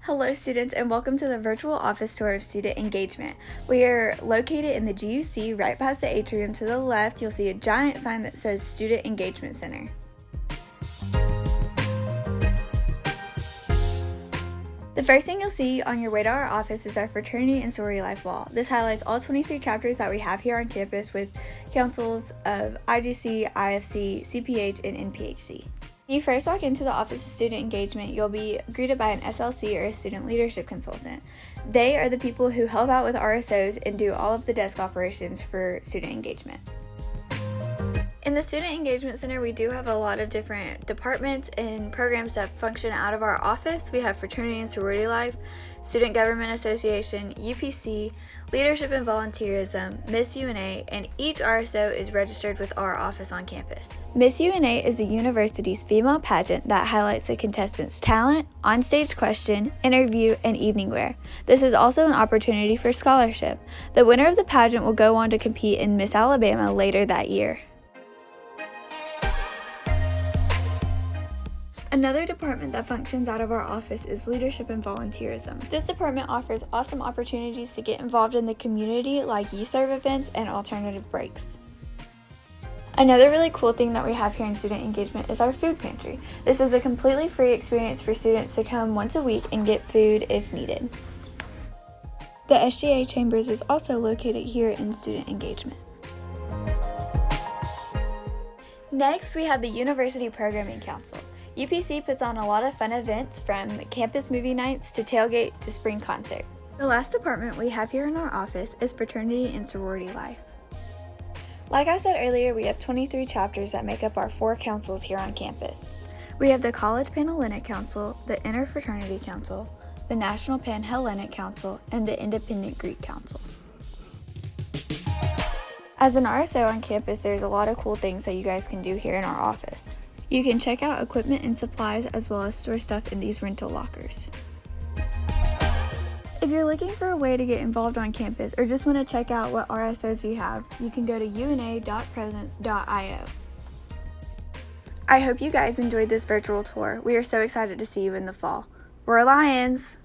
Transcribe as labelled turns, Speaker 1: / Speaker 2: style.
Speaker 1: Hello students and welcome to the virtual office tour of student engagement. We are located in the GUC right past the atrium. To the left you'll see a giant sign that says Student Engagement Center. The first thing you'll see on your way to our office is our Fraternity and Sorority Life wall. This highlights all 23 chapters that we have here on campus with councils of IGC, IFC, CPH, and NPHC. When you first walk into the Office of Student Engagement, you'll be greeted by an SLC or a Student Leadership Consultant. They are the people who help out with RSOs and do all of the desk operations for student engagement. In the Student Engagement Center, we do have a lot of different departments and programs that function out of our office. We have Fraternity and Sorority Life, Student Government Association, UPC, Leadership and Volunteerism, Miss UNA, and each RSO is registered with our office on campus. Miss UNA is the university's female pageant that highlights the contestants' talent, onstage question, interview, and evening wear. This is also an opportunity for scholarship. The winner of the pageant will go on to compete in Miss Alabama later that year. Another department that functions out of our office is Leadership and Volunteerism. This department offers awesome opportunities to get involved in the community like youth serve events and alternative breaks. Another really cool thing that we have here in student engagement is our food pantry. This is a completely free experience for students to come once a week and get food if needed. The SGA Chambers is also located here in student engagement. Next, we have the University Programming Council. UPC puts on a lot of fun events from campus movie nights to tailgate to spring concert. The last department we have here in our office is Fraternity and Sorority Life. Like I said earlier, we have 23 chapters that make up our 4 councils here on campus. We have the College Panhellenic Council, the Interfraternity Council, the National Panhellenic Council, and the Independent Greek Council. As an RSO on campus, there's a lot of cool things that you guys can do here in our office. You can check out equipment and supplies as well as store stuff in these rental lockers. If you're looking for a way to get involved on campus or just want to check out what RSOs you have, you can go to una.presence.io. I hope you guys enjoyed this virtual tour. We are so excited to see you in the fall. We're Lions!